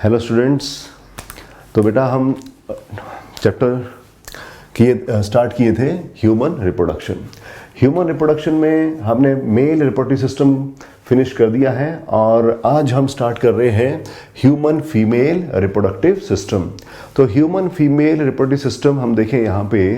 Hello students. तो बेटा हम चैप्टर स्टार्ट किए थे ह्यूमन रिप्रोडक्शन। ह्यूमन रिप्रोडक्शन में हमने मेल रिप्रोडक्टिव सिस्टम फिनिश कर दिया है और आज हम स्टार्ट कर रहे हैं ह्यूमन फीमेल रिप्रोडक्टिव सिस्टम। तो ह्यूमन फीमेल रिप्रोडक्टिव सिस्टम हम देखें यहाँ पे,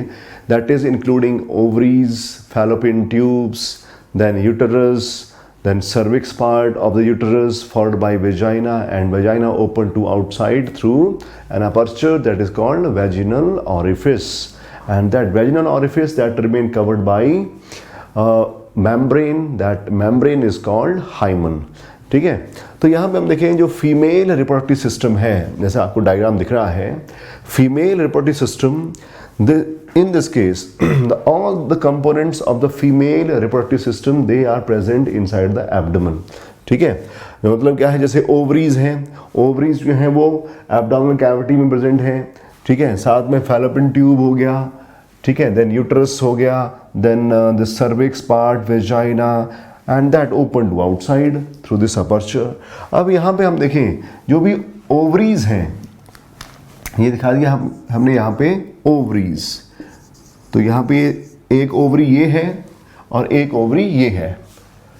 that is including ovaries, fallopian tubes, then uterus, then cervix part of the uterus followed by vagina, and vagina open to outside through an aperture that is called vaginal orifice, and that vaginal orifice that remain covered by membrane, that membrane is called hymen। ठीक है, तो यहाँ पे हम देखें जो female reproductive system है, जैसे आपको डायग्राम दिख रहा है, female reproductive system, in this case all the components of the female reproductive system they are present inside the abdomen। ठीक है, मतलब क्या है, जैसे ओवरीज हैं, ओवरीज जो हैं वो एब्डोमिनल कैविटी में प्रेजेंट हैं। ठीक है, साथ में फैलोपियन ट्यूब हो गया, ठीक है, देन यूट्रस हो गया, then the cervix part, vagina, and that open to outside through this aperture. अब यहाँ पे हम देखें जो भी ओवरीज हैं, ये दिखा दिया हमने यहाँ पे ओवरीज। तो यहाँ पे एक ओवरी ये है और एक ओवरी ये है।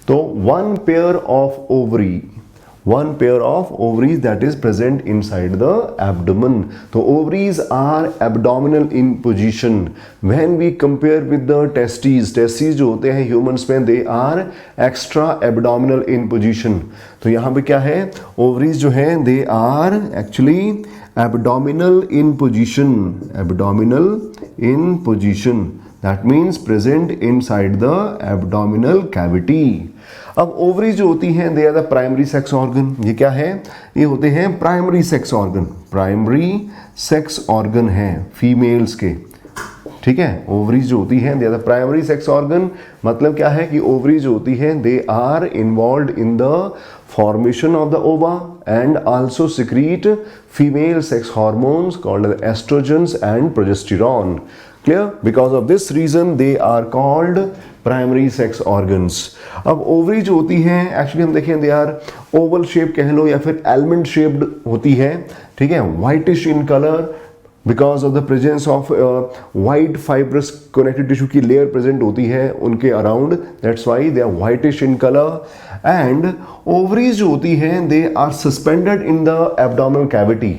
तो one pair of ovaries that is present inside the abdomen. तो ovaries are abdominal in position when we compare with the testes. Testes जो होते हैं ह्यूमंस में, they are extra abdominal in position. तो यहाँ पे क्या है, ओवरीज जो हैं they are actually abdominal in position, that means present inside the abdominal cavity। अब ओवरी जो होती हैं they are the primary sex organ. ये क्या है, ये होते हैं primary sex organ. Primary sex organ हैं फीमेल्स के। ठीक है, ओवरीज जो होती हैं they are the primary sex organ. मतलब क्या है कि ओवरीज जो होती हैं they are involved in the formation of the ova and also secrete female sex hormones called estrogens and progesterone। Clear? Because of this reason they are called primary sex organs। अब ovary जो होती हैं actually हम देखें they are Oval shape कह लो या फिर एलमंड शेप्ड होती है। ठीक है, whitish in colour because of the presence of white fibrous connective tissue की लेयर प्रेजेंट होती है उनके around, that's why they are whitish in colour. And ovaries जो होती हैं they are suspended in the abdominal cavity.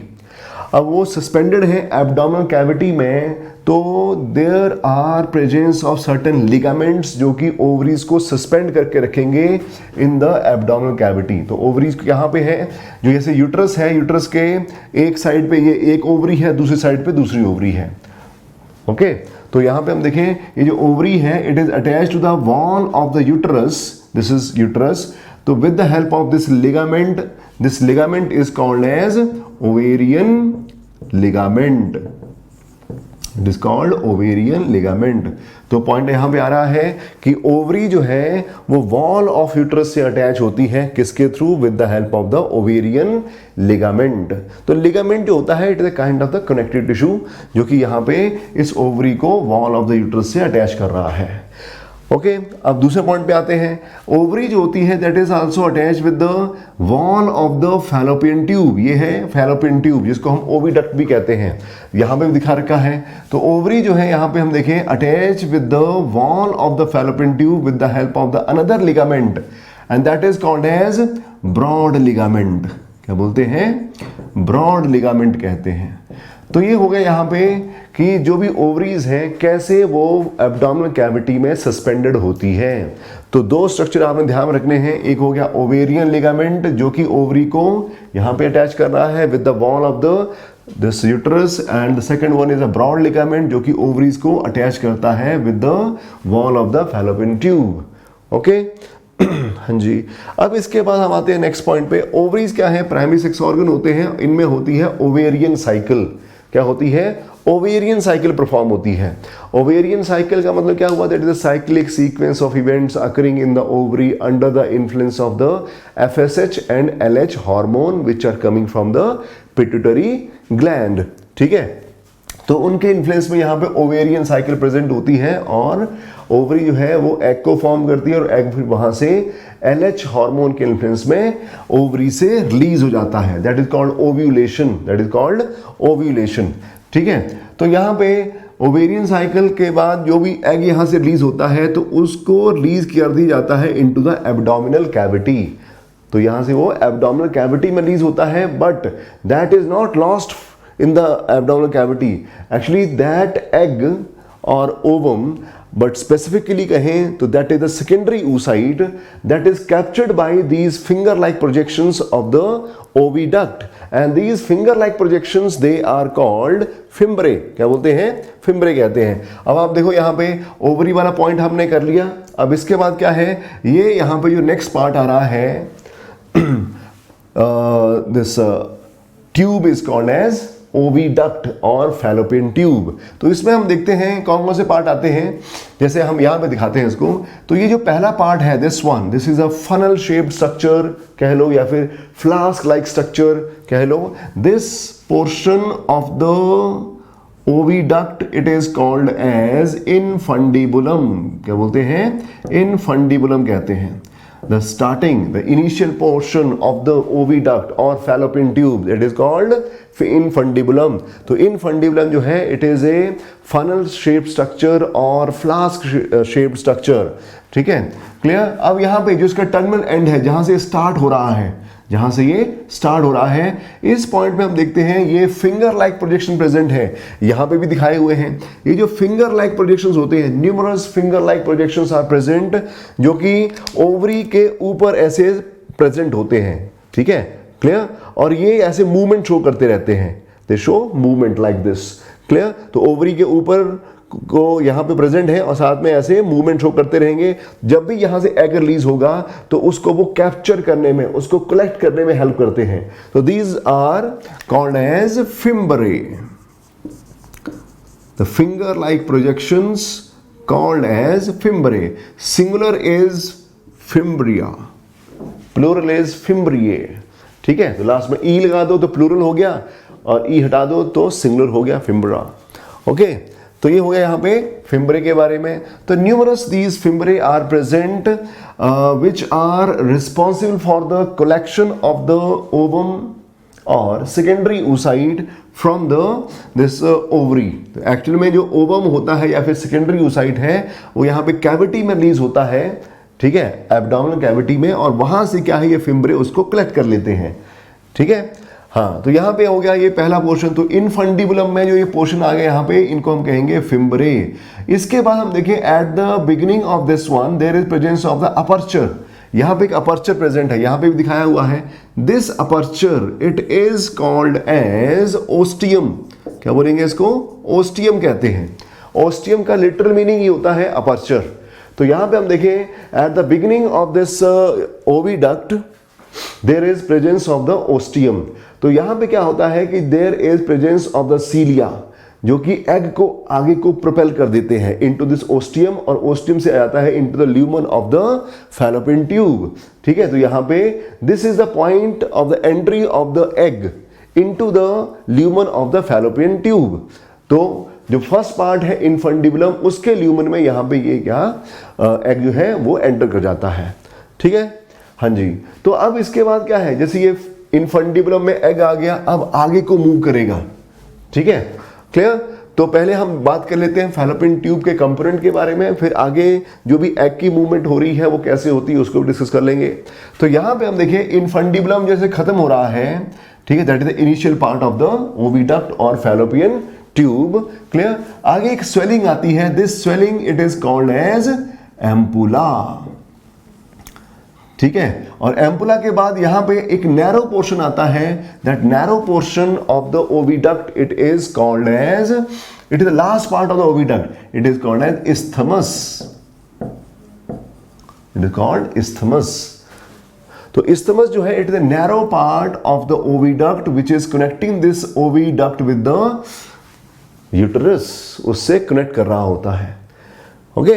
अब वो suspended है एब्डोमिनल कैविटी में, तो there are presence of certain ligaments जो कि ओवरीज को सस्पेंड करके रखेंगे इन द एब्डोमिनल कैविटी। तो ओवरीज यहाँ पे है, जो जैसे यूट्रस है, यूट्रस के एक साइड पे ये एक ओवरी है, दूसरी साइड पे दूसरी ओवरी है। ओके, तो यहाँ पे हम देखें ये जो ओवरी है it is attached to the wall of the uterus, this is uterus. तो with the help of this ligament is called as ovarian ligament. It is called ovarian ligament. तो पॉइंट यहां पे आ रहा है कि ओवरी जो है वो वॉल ऑफ यूट्रस से अटैच होती है, किसके through, with the help of the ovarian ligament. तो लिगामेंट जो होता है it is a kind of the connective tissue जो कि यहां पे इस ओवरी को वॉल ऑफ द यूट्रस से अटैच कर रहा है। ओके, अब दूसरे पॉइंट पे आते हैं। ओवरी जो होती है that is also attach with the wall of the fallopian tube. ये है फैलोपियन ट्यूब जिसको हम ओविडक्ट भी कहते हैं, यहां पे भी दिखा रखा है। तो ओवरी जो है यहां पे हम देखें attach with the wall of the fallopian tube with the help of the another ligament, and that is called as broad ligament. क्या बोलते हैं, ब्रॉड लिगामेंट कहते हैं। तो ये हो गया यहाँ पे कि जो भी ओवरीज हैं कैसे वो एब्डोमिनल कैविटी में सस्पेंडेड होती है। तो दो स्ट्रक्चर आपने ध्यान रखने हैं, एक हो गया ओवेरियन लिगामेंट जो कि ओवरी को यहाँ पे अटैच कर रहा है with the wall of this uterus, and the second one is a broad ligament जो कि ओवरीज को अटैच करता है with the wall of the fallopian tube. Okay हाँ जी। अब इसके बाद हम आते हैं नेक्स्ट पॉइंट पे। ओवरीज क्या है, प्राइमरी सेक्स ऑर्गन होते हैं, इनमें होती है ओवेरियन साइकिल। क्या होती है, ओवेरियन साइकिल परफॉर्म होती है। ओवेरियन साइकिल का मतलब क्या हुआ, that is a cyclic sequence of events occurring in the ovary under the influence of the FSH and LH hormone which are coming from the pituitary gland. ठीक है, तो उनके इन्फ्लुएंस में यहाँ पे ओवेरियन साइकिल प्रेजेंट होती है और ओवरी जो है वो एग को फॉर्म करती है और एग फिर वहां से LH हार्मोन के इन्फ्लुएंस में ओवरी से रिलीज हो जाता है। That is called ovulation, that is called ovulation. ठीक है, तो यहाँ पे ओवेरियन साइकिल के बाद जो भी एग यहाँ से रिलीज होता है तो उसको रिलीज कर दी जाता है इनटू द एब्डोमिनल कैविटी। तो यहाँ से वो एब्डोमिनल कैविटी में रिलीज होता है, but that is not lost in the abdominal cavity. Actually that egg or ovum, but specifically कहें तो that is the secondary oocyte that is captured by these finger like projections of the oviduct, and these finger like projections they are called fimbrae। क्या बोलते हैं? Fimbriae कहते हैं। अब आप देखो यहाँ पे ओवरी वाला पॉइंट हमने कर लिया। अब इसके बाद क्या है, ये यहाँ पे जो नेक्स्ट पार्ट आ रहा है this tube is called as oviduct और फैलोपियन ट्यूब। तो इसमें हम देखते हैं कौन कौन से पार्ट आते हैं, जैसे हम यहाँ पे दिखाते हैं इसको। तो ये जो पहला पार्ट है this is a funnel shaped structure कह लो या फिर फ्लास्क लाइक स्ट्रक्चर कह लो। This portion of the oviduct it is called as infundibulum. क्या बोलते हैं? इनफंडिबुलम कहते हैं। The initial portion of the oviduct or fallopian tube, it is called infundibulum। तो infundibulum जो है it is a funnel shaped structure और flask shaped structure। ठीक है, क्लियर। अब यहाँ पे जो इसका टर्मिनल एंड है जहाँ से स्टार्ट हो रहा है, जहां से ये स्टार्ट हो रहा है, इस पॉइंट पे हम देखते हैं ये फिंगर लाइक प्रोजेक्शन प्रेजेंट है। यहां पे भी दिखाए हुए हैं ये जो फिंगर लाइक प्रोजेक्शंस होते हैं, numerous finger like projections are present, जो कि ओवरी के ऊपर ऐसे प्रेजेंट होते हैं। ठीक है, क्लियर। और ये ऐसे मूवमेंट शो करते रहते हैं, दे show movement like this, clear. तो ओवरी के ऊपर को यहाँ पे प्रेजेंट है और साथ में ऐसे मूवमेंट शो करते रहेंगे। जब भी यहाँ से एग रिलीज होगा तो उसको वो कैप्चर करने में, उसको कलेक्ट करने में हेल्प करते हैं। तो these are called as fimbriae, the finger like projections called as fimbriae. Singular is fimbria, plural is fimbriae. ठीक है, तो लास्ट में ई लगा दो तो प्लूरल हो गया और ई हटा दो तो सिंगुलर हो गया, फिम्ब्रा। ओके, तो ये हो गया यहाँ पे फिम्ब्रे के बारे में। तो numerous these fimbriae are present which are responsible for the collection of the ovum और secondary oocyte from the this ovary. तो एक्चुअली में जो ओवम होता है या फिर सेकेंडरी oocyte है वो यहाँ पे कैविटी में रिलीज होता है। ठीक है, एब्डोमिनल कैविटी में, और वहां से क्या है ये फिम्ब्रे उसको कलेक्ट कर लेते हैं। ठीक है, हाँ, तो यहाँ पे हो गया ये पहला पोर्शन। तो इनफंडिबुलम में जो ये पोर्शन आ गया यहाँ पे, इनको हम कहेंगे फिम्ब्रे। इसके बाद हम देखें at the beginning of this one there is presence of the aperture. यहाँ पे एक अपर्चर प्रेजेंट है, यहाँ पे भी दिखाया हुआ है। This aperture it is called as ostium. क्या बोलेंगे इसको? ओस्टियम कहते हैं। ओस्टियम का लिटरल मीनिंग ही होता है अपर्चर। तो यहाँ पे हम देखें at the beginning of this oviduct there is presence of the ostium. तो यहां पे क्या होता है कि there is presence of the cilia, जो कि एग को आगे को प्रोपेल कर देते हैं इनटू दिस ओस्टियम, और ओस्टियम से आता है into the lumen of the fallopian tube. ठीक है, तो यहां पे this is the point of the entry of the egg into the lumen of the fallopian tube. तो जो फर्स्ट पार्ट है इनफंडिबुलम, उसके ल्यूमन में यहां पे ये क्या एग जो है वो एंटर कर जाता है। ठीक है, हाँ जी। तो अब इसके बाद क्या है, जैसे ये इनफंडिबुलम में एग आ गया, अब आगे को मूव करेगा। ठीक है, क्लियर। तो पहले हम बात कर लेते हैं फैलोपियन ट्यूब के कंपोनेंट के बारे में, फिर आगे जो भी एग की मूवमेंट हो रही है वो कैसे होती है उसको भी डिस्कस कर लेंगे। तो यहां पे हम देखें इनफंडिबुलम जैसे खत्म हो रहा है, ठीक है, that is the initial part of the oviduct और फैलोपियन ट्यूब। क्लियर। आगे एक स्वेलिंग आती है, this swelling it is called as ampulla. ठीक है, और एम्पुला के बाद यहां पे एक नैरो पोर्शन आता है, that narrow portion of the oviduct it is called as, it is the last part of the oviduct, it is called as isthmus। It is called isthmus। तो isthmus जो है it is the narrow part of the oviduct which is connecting this oviduct with the uterus, उससे connect कर रहा होता है। Okay,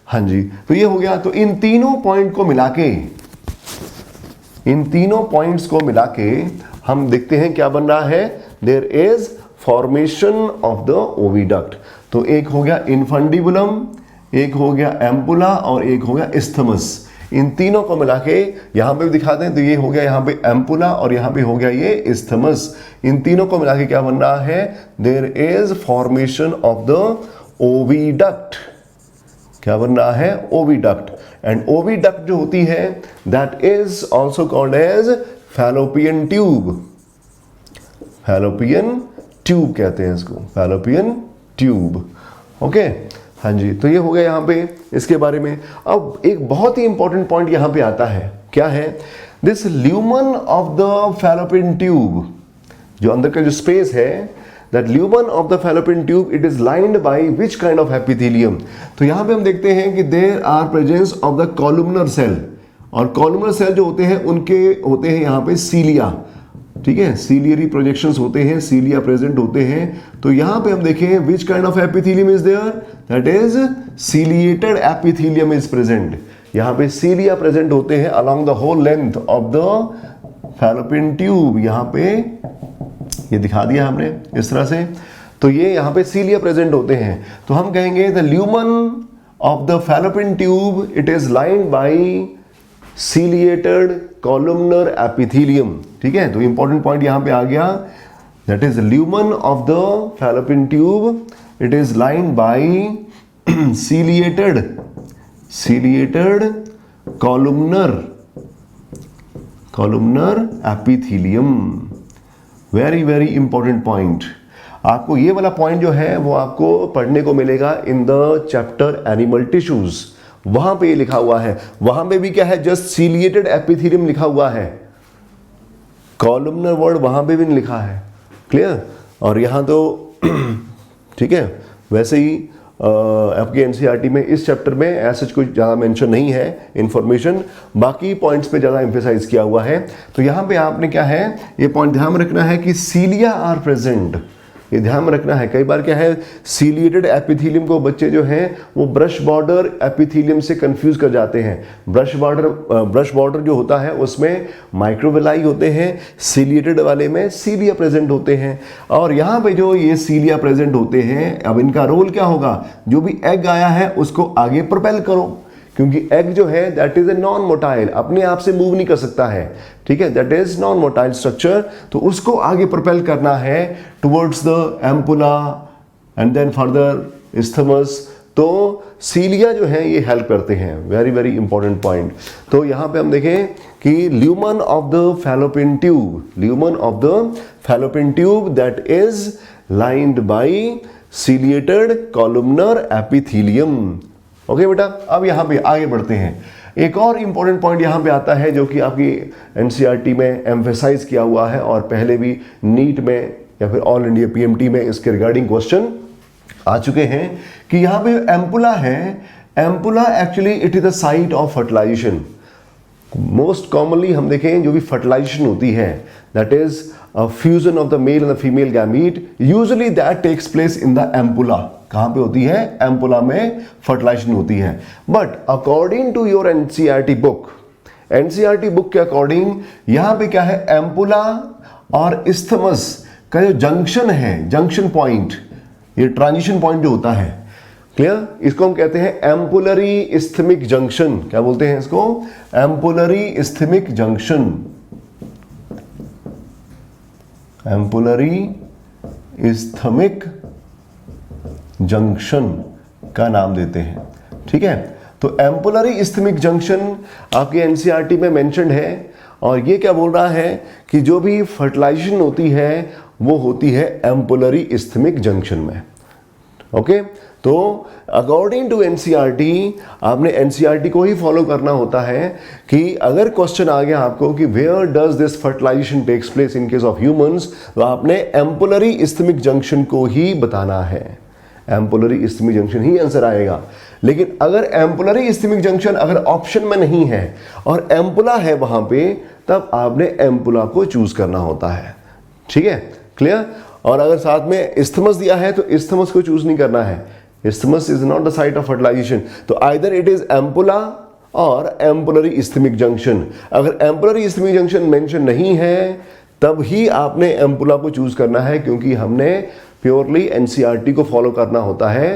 हाँ जी। तो ये हो गया। तो इन तीनों पॉइंट को मिला के, इन तीनों पॉइंट्स को मिला के हम देखते हैं क्या बन रहा है, there is formation of the oviduct. तो एक हो गया इनफंडिबुलम, एक हो गया एम्पुला और एक हो गया इस्थमस। इन तीनों को मिला के यहां पे भी दिखा दें तो ये हो गया यहाँ पे एम्पुला और यहाँ पे हो गया ये इस्थमस। इन तीनों को मिला के क्या बन रहा है, there is formation of the oviduct. क्या बन रहा है, ओविडक्ट। एंड ओविडक्ट जो होती है that is also called as fallopian tube. Fallopian tube कहते हैं इसको, फैलोपियन ट्यूब। ओके, हाँ जी, तो ये हो गया यहाँ पे इसके बारे में। अब एक बहुत ही इंपॉर्टेंट पॉइंट यहाँ पे आता है, क्या है, this lumen of the fallopian tube, जो अंदर का जो स्पेस है, that lumen of the fallopian tube it is lined by which kind of epithelium. तो यहाँ पे हम देखते हैं कि there are presence of the columnar cell, और कॉलुमनर सेल जो होते हैं उनके होते हैं यहाँ पे सीलिया, ठीक है, सीलियरी प्रोजेक्शंस होते हैं, सीलिया प्रेजेंट होते हैं। तो यहां पे हम देखें which kind of epithelium is there, that is ciliated epithelium is present. यहां पे सीलिया प्रेजेंट होते हैं along the whole length of the fallopian tube. यहां पे ये दिखा दिया हमने इस तरह से, तो ये यहां पे सीलिया प्रेजेंट होते हैं। तो हम कहेंगे the lumen of the fallopian tube it is lined by ciliated columnar epithelium. ठीक है, तो इंपॉर्टेंट पॉइंट यहां पे आ गया, that is lumen of the fallopian tube it is lined by ciliated columnar epithelium. Very very important point. आपको ये वाला point जो है वो आपको पढ़ने को मिलेगा in the chapter animal tissues. वहां पे ये लिखा हुआ है, वहां पे भी क्या है, जस्ट सीलिएटेड एपिथेलियम लिखा हुआ है, कॉलुमनर वर्ड वहां पे भी नहीं लिखा है। क्लियर? और यहां तो ठीक है, वैसे ही आपके एनसीईआरटी में इस चैप्टर में ऐसा कुछ ज़्यादा मेंशन नहीं है इंफॉर्मेशन, बाकी पॉइंट्स पे ज़्यादा एम्फेसाइज किया हुआ है। तो यहाँ पे आपने क्या है, ये पॉइंट ध्यान में रखना है कि सीलिया आर प्रेजेंट, ये ध्यान में रखना है। कई बार क्या है, सीलिएटेड एपिथेलियम को बच्चे जो हैं वो ब्रश बॉर्डर एपिथेलियम से कंफ्यूज कर जाते हैं। ब्रश बॉर्डर जो होता है उसमें माइक्रोविलाई होते हैं, सीलिएटेड वाले में सीलिया प्रेजेंट होते हैं। और यहाँ पे जो ये सीलिया प्रेजेंट होते हैं, अब इनका रोल क्या होगा, जो भी एग आया है उसको आगे प्रोपेल करो, क्योंकि एग जो है that is a non motile, अपने आप से मूव नहीं कर सकता है। ठीक है, that is non motile structure, तो उसको आगे प्रोपेल करना है towards the ampulla and then further isthmus. तो सीलिया जो है ये हेल्प करते हैं। Very very important point. तो यहां पे हम देखें कि lumen of the fallopian tube that is lined by ciliated columnar epithelium. Okay बेटा, अब यहाँ पे आगे बढ़ते हैं। एक और इंपॉर्टेंट पॉइंट यहाँ पे आता है जो कि आपकी एनसीईआरटी में एम्फेसाइज किया हुआ है और पहले भी नीट में या फिर ऑल इंडिया पीएमटी में इसके रिगार्डिंग क्वेश्चन आ चुके हैं कि यहाँ पे एम्पुला है, ampulla actually it is the site of fertilisation. Most commonly हम देखें जो भी फर्टिलाइजेशन होती है that is fusion of the male and the female gamete, usually that takes place in the ampulla. कहां पे होती है, एम्पुला में फर्टिलाइजेशन होती है। But according to your NCERT book के अकॉर्डिंग यहां पे क्या है, एम्पुला और इस्थमस का जो जंक्शन है, जंक्शन पॉइंट, ये ट्रांजिशन पॉइंट जो होता है, क्लियर, इसको हम कहते हैं एम्पुलरी इस्थमिक जंक्शन। क्या बोलते हैं इसको, ampullary isthmic junction, ampullary isthmic junction का नाम देते हैं। ठीक है, तो एम्पुलरी इस्थमिक जंक्शन आपके एनसीईआरटी में मेंशन्ड है, और ये क्या बोल रहा है कि जो भी फर्टिलाइजेशन होती है वो होती है एम्पुलरी इस्थमिक जंक्शन में। ओके, तो अकॉर्डिंग टू एनसीईआरटी आपने एनसीईआरटी को ही फॉलो करना होता है कि अगर क्वेश्चन आ गया आपको कि where does this fertilisation takes place in case of humans, तो आपने एम्पुलरी इस्थमिक जंक्शन को ही बताना है। एम्पुलरी इस्थमिक जंक्शन ही आंसर आएगा। लेकिन अगर एम्पुलरी इस्थमिक जंक्शन अगर ऑप्शन में नहीं है और एम्पुला है वहां पे, तब आपने एम्पुला को चूज करना होता है। ठीक है, क्लियर? और अगर साथ में इस्थमस दिया है तो इस्थमस को चूज नहीं करना है। Isthmus is not the site of fertilisation, तो आइदर इट इज एम्पुला और एम्पुलरी इस्थमिक जंक्शन। अगर एम्पुलरी इस्थमिक जंक्शन मेंशन नहीं है तब ही आपने एम्पुला को चूज करना है, क्योंकि हमने प्योरली एनसीईआरटी को फॉलो करना होता है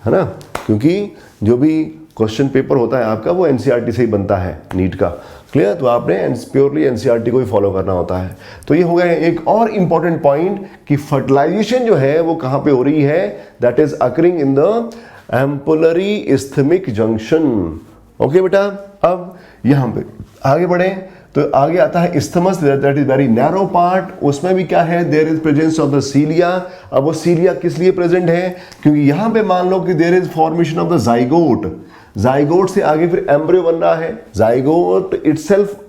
ना, क्योंकि जो भी क्वेश्चन पेपर होता है आपका वो एनसीईआरटी से ही बनता है, नीट का। क्लियर? तो आपने प्योरली एनसीईआरटी को ही फॉलो करना होता है। तो ये हो गया एक और इंपॉर्टेंट पॉइंट कि फर्टिलाइजेशन जो है वो कहाँ पे हो रही है, that is occurring in the ampullary isthmic junction. Okay बेटा, अब यहाँ पे आगे बढ़े तो आगे आता है isthmus, that is very narrow part. उसमें भी क्या है, there is presence of the cilia. अब वो सीलिया किस लिए प्रेजेंट है, क्योंकि यहाँ पे मान लो कि there is formation of the zygote, zygote से आगे फिर एम्ब्रियो बन रहा है, zygote itself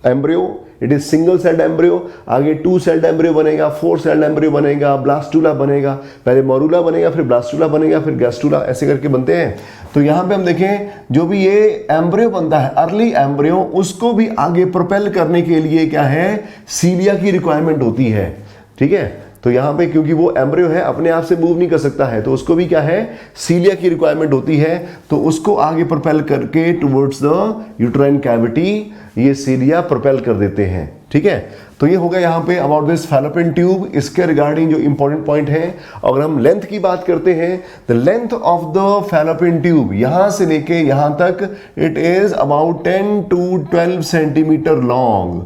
embryo, it is single celled embryo, आगे 2 सेल्ड एम्ब्रियो बनेगा, 4 सेल्ड एम्ब्रियो बनेगा, ब्लास्टूला बनेगा, पहले मोरूला बनेगा, फिर ब्लास्टूला बनेगा, फिर गैस्टूला, ऐसे करके बनते हैं। तो यहाँ पे हम देखें जो भी ये एम्ब्रियो बनता है, अर्ली एम्ब्रियो, उसको भी आगे प्रोपेल करने के लिए क्या है, सीलिया की रिक्वायरमेंट होती है। ठीक है, तो यहाँ पे क्योंकि वो एम्ब्रियो है, अपने आप से मूव नहीं कर सकता है, तो उसको भी क्या है, सीलिया की रिक्वायरमेंट होती है। तो उसको आगे प्रोपेल करके टुवर्ड्स द यूट्राइन कैविटी ये सीलिया प्रोपेल कर देते हैं। ठीक है, तो ये हो गया यहाँ पे अबाउट दिस फैलोपियन ट्यूब। इसके रिगार्डिंग जो इंपॉर्टेंट पॉइंट है, अगर हम लेंथ की बात करते हैं, the length of the fallopian tube यहाँ से लेके यहाँ तक it is about 10 to 12 centimetre long.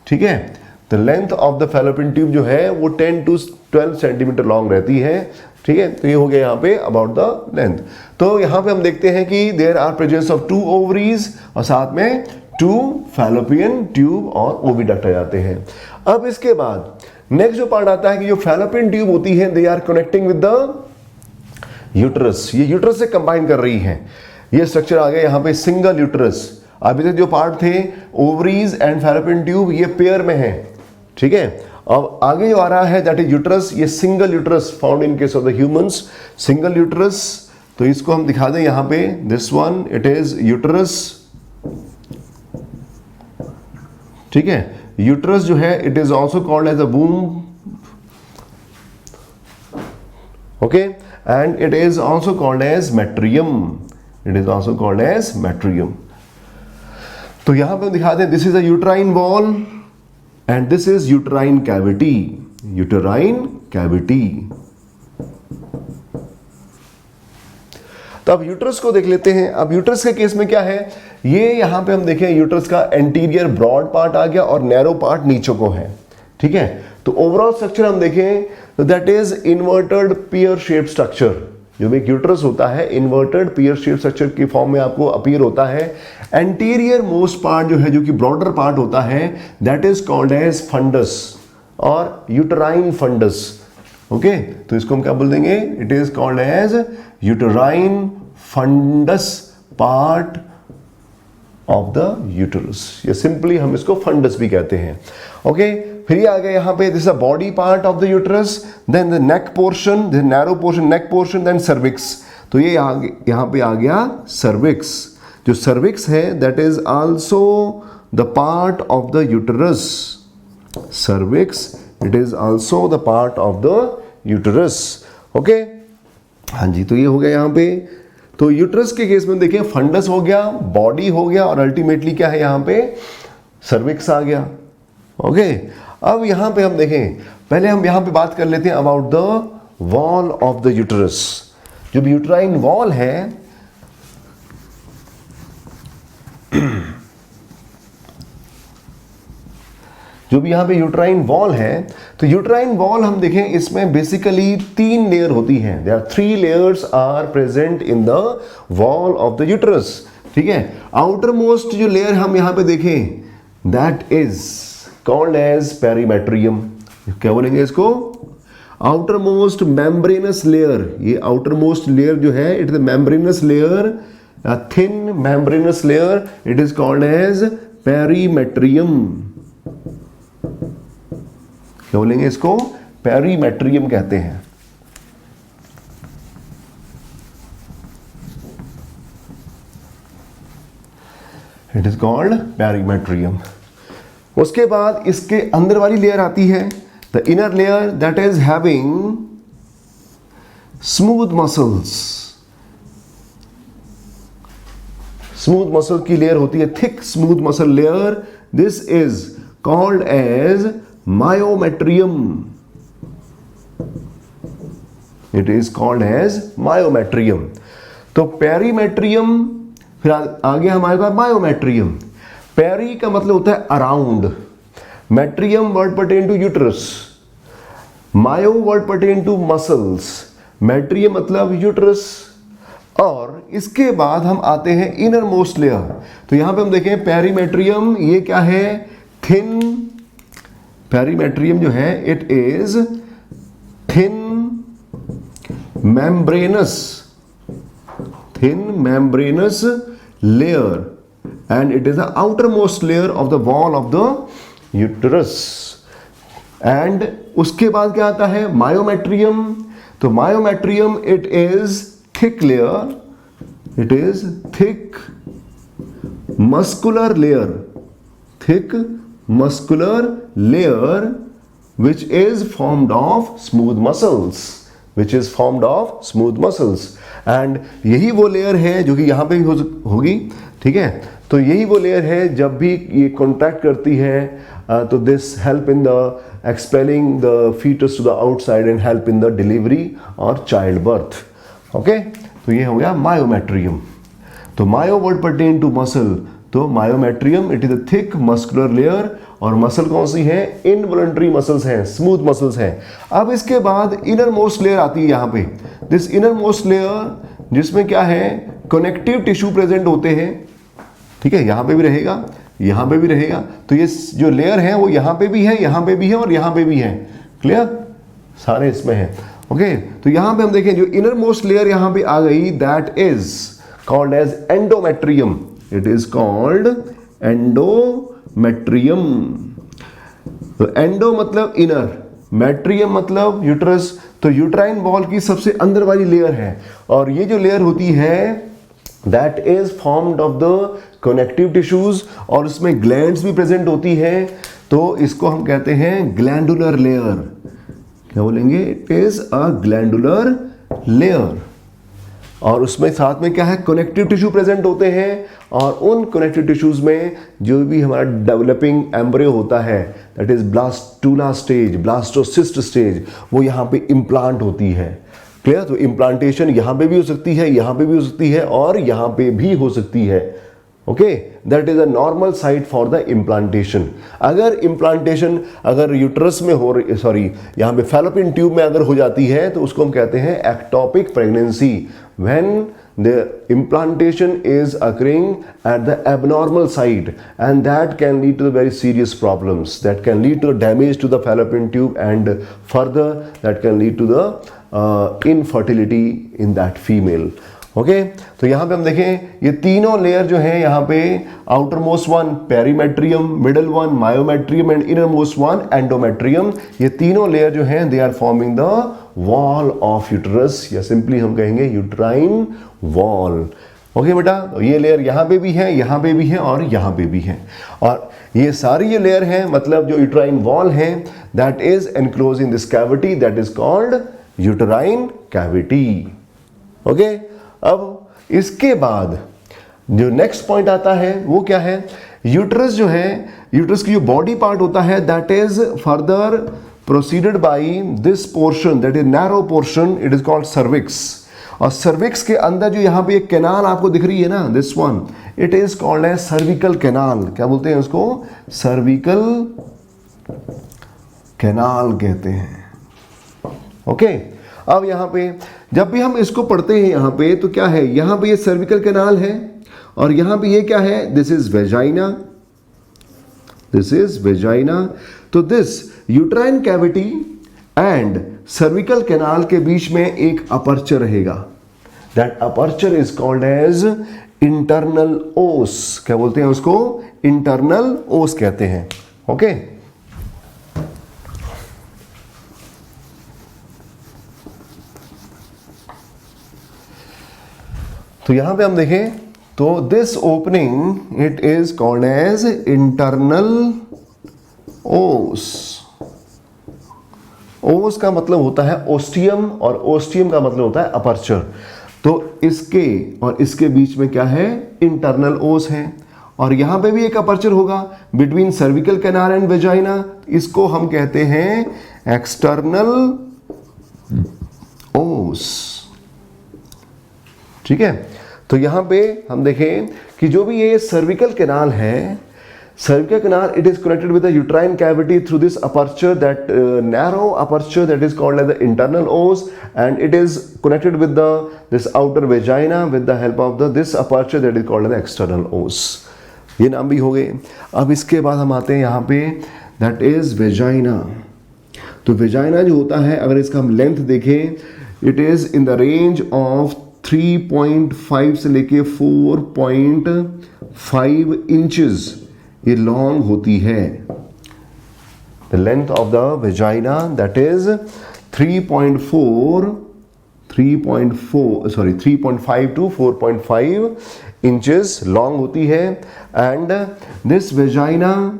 ठीक है, the length of the fallopian tube जो है वो 10 to 12 सेंटीमीटर लॉन्ग रहती है। ठीक है, तो ये हो गया यहाँ पे अबाउट द लेंथ। तो यहाँ पे हम देखते हैं कि there are presence of 2 ovaries और साथ में 2 फैलोपियन ट्यूब और ओविडक्ट आ जाते हैं। अब इसके बाद नेक्स्ट जो पार्ट आता है कि जो फैलोपियन ट्यूब होती है, they are connecting with the uterus, ये यूट्रस से कंबाइन कर रही है। ये स्ट्रक्चर आ गया यहाँ पे सिंगल यूट्रस। अभी तक जो पार्ट थे ओवरीज एंड फैलोपियन ट्यूब ये पेयर में है। ठीक है, अब आगे जो आ रहा है दैट इज यूट्रस, ये single uterus found in case of the humans, single uterus. तो इसको हम दिखा दें यहाँ पे, this one it is uterus. ठीक है, यूट्रस जो है it is also called as a womb. Okay, and it is also called as metrium, it is also called as metrium. तो यहां पे दिखा दें, this is a uterine wall and this is uterine cavity, uterine cavity. तो अब uterus को देख लेते हैं। अब यूट्रस के केस में क्या है, ये यहां पे हम देखें यूट्रस का एंटीरियर ब्रॉड पार्ट आ गया और नैरो पार्ट नीचे को है। ठीक है, तो ओवरऑल स्ट्रक्चर हम देखें तो that is inverted peer shape structure. जो भी यूट्रस होता है इन्वर्टेड पियर शेप स्ट्रक्चर की फॉर्म में आपको अपीयर होता है। एंटीरियर मोस्ट पार्ट जो है, जो कि ब्रॉडर पार्ट होता है, that is called as fundus और यूट्राइन फंडस। ओके, तो इसको हम क्या बोल देंगे, it is called as uterine fundus part of the uterus, या सिंपली हम इसको फंडस भी कहते हैं। ओके, फिर ये आ गया यहाँ पे, this is a body part of the uterus, then the neck portion, the narrow portion, neck portion, then cervix. तो ये यहाँ पे आ गया सर्विक्स। जो सर्विक्स है that is also the part of the uterus, cervix it is also the part of the uterus. Okay, हाँ जी, तो ये हो गया यहाँ पे। तो यूट्रस के केस में देखिए फंडस हो गया, बॉडी हो गया और अल्टीमेटली क्या है यहाँ पे, सर्विक्स आ गया। ओके, अब यहाँ पे हम देखें, पहले हम यहाँ पे बात कर लेते हैं about the wall of the uterus. जो भी यूट्राइन वॉल है, जो भी यहाँ पे यूट्राइन वॉल है, तो यूट्राइन वॉल हम देखें इसमें बेसिकली 3 लेयर होती हैं। There are 3 layers are present in the wall of the uterus. ठीक है, आउटर मोस्ट जो लेयर हम यहाँ पे देखें that is called as perimetrium. क्या बोलेंगे इसको, आउटर मोस्ट मेम्ब्रेनस लेयर। ये आउटर मोस्ट लेयर जो है it is membranous layer, thin membranous layer, it is called as perimetrium. क्या बोलेंगे इसको, पेरीमेट्रियम कहते हैं। It is called perimetrium. उसके बाद इसके अंदर वाली लेयर आती है the inner layer, that is having smooth muscles. Smooth muscle की लेयर होती है, thick smooth muscle layer, this is called as myometrium, it is called as myometrium. तो पेरीमेट्रियम, फिर आगे हमारे पास मायोमेट्रियम। पेरी का मतलब होता है around, metrium word pertain to uterus, myo word pertain to muscles, metrium मतलब यूट्रस। और इसके बाद हम आते हैं इनर मोस्ट लेयर। तो यहां पे हम देखें पेरीमेट्रियम, ये क्या है, थिन, पेरीमेट्रियम जो है it is thin membranous, thin membranous layer, and it is the outermost layer of the wall of the uterus. And उसके बाद क्या आता है, मायोमेट्रियम। तो myometrium it is thick layer, it is thick muscular layer, thick muscular layer which is formed of smooth muscles, which is formed of smooth muscles, and यही वो layer है जो कि यहाँ पे भी होगी, ठीक है। तो यही वो लेयर है जब भी ये कॉन्ट्रैक्ट करती है तो this help in the expelling the foetus to the outside and help in the delivery और चाइल्ड बर्थ। ओके, तो ये हो गया मायोमेट्रियम। तो myo word pertain to muscle, तो myometrium it is a thick muscular layer, और muscle कौन सी है, इनवॉलंटरी मसल्स हैं, स्मूथ मसल्स हैं। अब इसके बाद इनर मोस्ट लेयर आती है यहाँ पे, दिस इनर मोस्ट लेयर जिसमें क्या है, कनेक्टिव टिश्यू प्रेजेंट होते हैं, ठीक है, यहाँ पे भी रहेगा, यहाँ पे भी रहेगा। तो ये जो लेयर है वो यहाँ पे भी है, यहाँ पे भी है और यहाँ पे भी है, क्लियर, सारे इसमें है। ओके, तो यहाँ पे हम देखें जो इनर मोस्ट लेयर यहाँ पे आ गई, that is called as endometrium, it is called endometrium. तो एंडो मतलब इनर, मेट्रियम मतलब यूट्रस, तो यूट्राइन वॉल की सबसे अंदर वाली लेयर है, और ये जो लेयर होती है that is formed of the connective tissues, और उसमें ग्लैंड्स भी प्रेजेंट होती है, तो इसको हम कहते हैं ग्लैंडुलर लेयर। क्या बोलेंगे, it is a glandular layer, और उसमें साथ में क्या है, कनेक्टिव टिश्यू प्रेजेंट होते हैं, और उन कनेक्टिव टिश्यूज में जो भी हमारा डेवलपिंग एम्ब्रियो होता है that is blastula stage, blastocyst stage, वो यहाँ पे इम्प्लांट होती है, क्लियर। तो इम्प्लांटेशन यहाँ पे भी हो सकती है, यहाँ पे भी हो सकती है, और यहाँ पे भी हो सकती है। Okay, that is a normal site for the implantation. अगर इम्प्लांटेशन अगर यूट्रस में हो रही, सॉरी यहाँ पे फैलोपियन ट्यूब में अगर हो जाती है तो उसको हम कहते हैं ectopic pregnancy, when the implantation is occurring at the abnormal site, and that can lead to the very serious problems, that can lead to damage to the fallopian tube, and further that can lead to the infertility in that female. Okay, तो यहाँ पे हम देखें ये तीनों layer जो है यहाँ पे, outermost one perimetrium, middle one myometrium and innermost one endometrium, ये तीनों लेयर जो हैं they are forming the wall of uterus, या सिंपली हम कहेंगे यूट्राइन वॉल। ओके बेटा, तो ये लेयर यहाँ पे भी है, यहाँ पे भी है और यहाँ पे भी है, और ये सारी ये लेयर है, मतलब जो यूट्राइन वॉल है that is enclose in this cavity, that is called uterine cavity. Okay, अब इसके बाद जो नेक्स्ट पॉइंट आता है वो क्या है, यूट्रस जो है, यूट्रस की जो बॉडी पार्ट होता है that is further proceeded by this portion, that is narrow portion, it is called cervix, और सर्विक्स के अंदर जो यहाँ पे एक कैनाल आपको दिख रही है ना, this one, it is called as cervical canal. क्या बोलते हैं उसको, सर्विकल कैनाल कहते हैं। ओके, अब यहाँ पे जब भी हम इसको पढ़ते हैं यहाँ पे, तो क्या है, यहाँ पे ये सर्विकल कैनाल है, और यहाँ पे ये क्या है, this is vagina, this is vagina. तो this uterine cavity and cervical canal के बीच में एक अपर्चर रहेगा, that aperture is called as internal os. क्या बोलते हैं उसको, इंटरनल ओस कहते हैं। ओके, तो यहां पे हम देखें तो this opening it is called as internal os. Os का मतलब होता है ओस्टियम, और ओस्टियम का मतलब होता है अपर्चर। तो इसके और इसके बीच में क्या है, इंटरनल ओस है, और यहां पे भी एक अपर्चर होगा between cervical canal and vagina, इसको हम कहते हैं एक्सटर्नल ओस। ठीक है, तो यहां पे हम देखें कि जो भी ये सर्विकल कैनाल है, cervical canal, it is connected with the uterine cavity through this aperture, that narrow aperture that is called as the internal os, and it is connected with this outer vagina with the help of this aperture that is called as the external os. ये नाम भी हो गए। अब इसके बाद हम आते हैं यहाँ पे, that is vagina। तो vagina जो होता है, अगर इसका हम लेंथ देखें, it is in the range of 3.5 से लेके 4.5 इंचेस ये लॉन्ग होती है। The length of the vagina that is 3.5 to 4.5 inches long होती है। And this vagina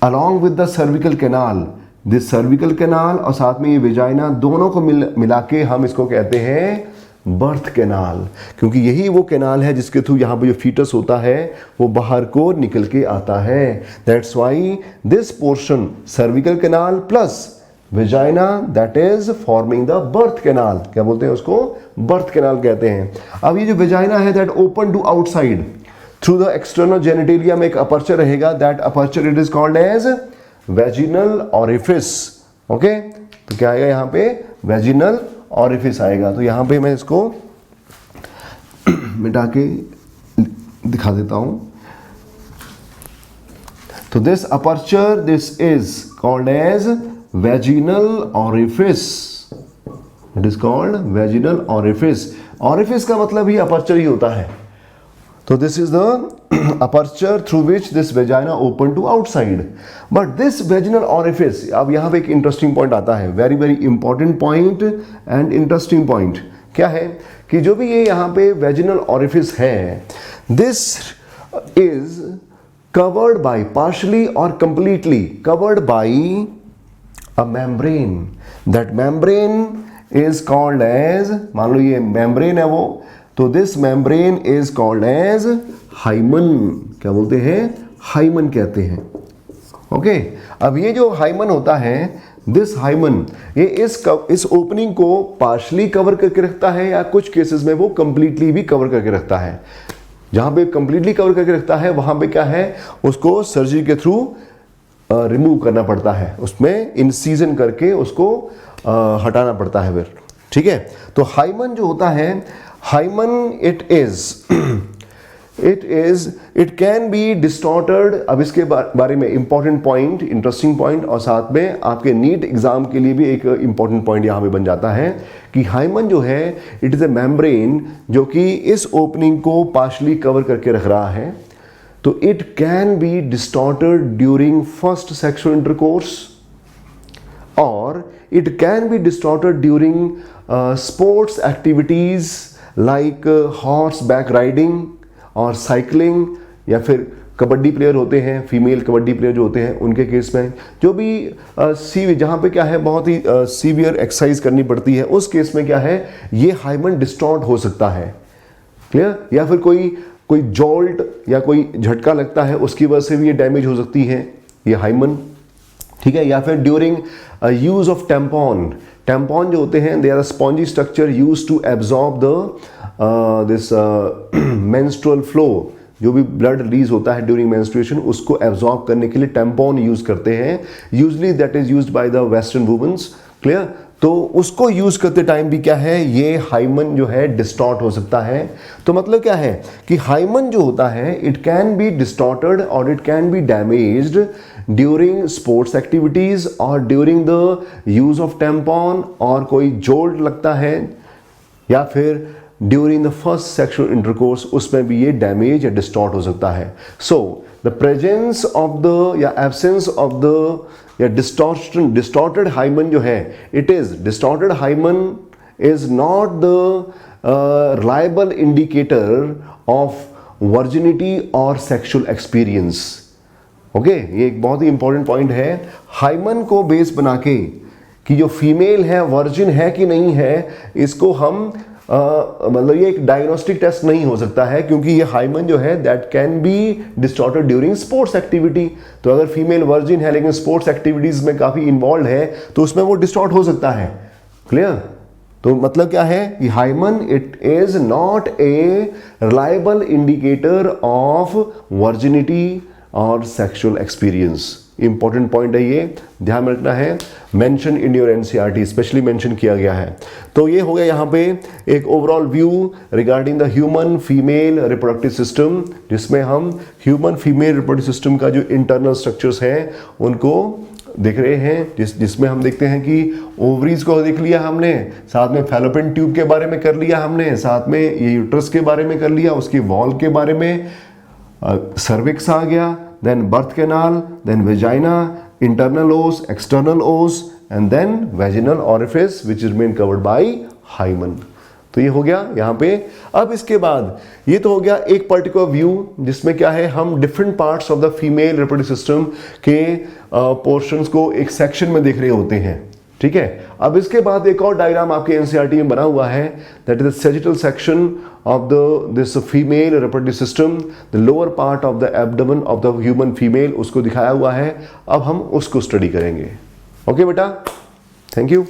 along with the cervical canal, this cervical canal और साथ में ये वेजाइना दोनों को मिला के हम इसको कहते हैं बर्थ कैनाल, क्योंकि यही वो कैनाल है जिसके थ्रू यहाँ पे जो फीटस होता है वो बाहर को निकल के आता है। That's why this portion cervical canal plus vagina that is forming the birth canal, क्या बोलते हैं उसको, बर्थ कैनाल कहते हैं। अब ये जो वेजाइना है that open to outside through the external genitalia में एक अपर्चर रहेगा, that aperture it is called as vaginal orifice. Okay, तो क्या आएगा यहाँ पे, वेजिनल ऑरिफिस आएगा। तो यहाँ पे मैं इसको मिटा के दिखा देता हूं। तो this aperture this is called as vaginal orifice, it is called vaginal orifice. Orifice का मतलब ही अपर्चर ही होता है। तो this is the aperture through which this vagina open to outside, but this vaginal orifice, अब यहाँ पे एक इंटरेस्टिंग पॉइंट आता है, very very important point and interesting point. क्या है कि जो भी ये यहाँ पे वेजिनल ऑरिफिस है, this is covered by partially और completely covered by a membrane, that membrane is called as, मान लो ये मेम्ब्रेन है वो, तो this membrane is called as hymen, क्या बोलते हैं, हाइमन कहते हैं। ओके, अब ये जो हाइमन होता है, दिस हाइमन ये इस ओपनिंग को पार्शली कवर करके रखता है या कुछ केसेस में वो कंप्लीटली भी कवर करके रखता है। जहां पे कंप्लीटली कवर करके रखता है वहां पे क्या है, उसको सर्जरी के थ्रू रिमूव करना पड़ता है, उसमें इंसिजन करके उसको हटाना पड़ता है फिर। ठीक है, तो हाइमन जो होता है, hymen it can be distorted. अब इसके बारे में इंपॉर्टेंट पॉइंट, इंटरेस्टिंग पॉइंट, और साथ में आपके नीट एग्जाम के लिए भी एक इंपॉर्टेंट पॉइंट यहाँ पे बन जाता है कि हाइमन जो है इट इज ए मेम्ब्रेन जो कि इस ओपनिंग को पार्शली कवर करके रख रहा है। तो it can be distorted during first sexual intercourse, और it can be distorted during sports activities like horseback riding और साइकिलिंग, या फिर कबड्डी प्लेयर होते हैं, फीमेल कबड्डी प्लेयर जो होते हैं उनके केस में, जो भी जहाँ पे क्या है बहुत ही सीवियर एक्सरसाइज करनी पड़ती है, उस केस में क्या है ये हाइमन डिस्टॉर्ट हो सकता है। क्लियर, या फिर कोई जॉल्ट या कोई झटका लगता है उसकी वजह से भी ये डैमेज हो सकती है ये हाइमन। ठीक है, या फिर during use of tampon, tampon जो होते हैं they are spongy structure use to absorb this menstrual flow, जो भी ब्लड रिलीज होता है ड्यूरिंग मेंस्ट्रुएशन उसको एब्जॉर्ब करने के लिए टेम्पॉन यूज करते हैं, usually that is used by the western womens. Clear, तो उसको यूज करते टाइम भी क्या है ये हाइमन जो है डिस्टॉर्ट हो सकता है। तो मतलब क्या है कि हाइमन जो होता है इट कैन बी डिस्टॉर्टेड और it can be damaged during sports activities और during the use of tampon, और कोई जोल्ट लगता है या फिर during the first sexual intercourse, उसमें भी ये डैमेज या डिस्टॉर्ट हो सकता है। So the presence of the या एब्सेंस ऑफ द या डिस्टॉर्टेड हाइमन जो है, it is distorted hymen is not the reliable indicator of virginity और सेक्सुअल एक्सपीरियंस। ओके, ये एक बहुत ही इंपॉर्टेंट पॉइंट है। हाइमन को बेस बना के कि जो फीमेल है वर्जिन है कि नहीं है, इसको हम मतलब ये एक डायग्नोस्टिक टेस्ट नहीं हो सकता है, क्योंकि ये हाइमन जो है that can be distorted during sports activity. तो अगर फीमेल वर्जिन है लेकिन स्पोर्ट्स एक्टिविटीज में काफी इन्वॉल्व है तो उसमें वो डिस्टॉर्ट हो सकता है। क्लियर? तो मतलब क्या है कि hymen it is not a reliable indicator of virginity और सेक्सुअल एक्सपीरियंस। इंपॉर्टेंट पॉइंट है ये, ध्यान में रखना है। Mention in your NCERT, especially mention किया गया है। तो ये हो गया यहाँ पे एक overall view regarding the human female reproductive system, जिसमें हम ह्यूमन फीमेल रिप्रोडक्टिव सिस्टम का जो इंटरनल स्ट्रक्चर्स हैं उनको देख रहे हैं, जिसमें हम देखते हैं कि ओवरीज को देख लिया हमने, साथ में फैलोपियन ट्यूब के बारे में कर लिया हमने, साथ में ये यूट्रस के बारे में कर लिया, उसकी वॉल के बारे में, सर्विक्स आ गया, then birth canal, then vagina, internal os, external os, and then vaginal orifice which is remain covered by hymen। तो ये हो गया यहाँ पे। अब इसके बाद ये तो हो गया एक पर्टिकुलर व्यू जिसमें क्या है, हम different parts of the female reproductive system के पोर्शंस को एक सेक्शन में देख रहे होते हैं। ठीक है, अब इसके बाद एक और डायग्राम आपके एनसीईआरटी में बना हुआ है, that is the sagittal section of this female reproductive system, the lower part of the abdomen of the human female, उसको दिखाया हुआ है। अब हम उसको स्टडी करेंगे। ओके बेटा, थैंक यू।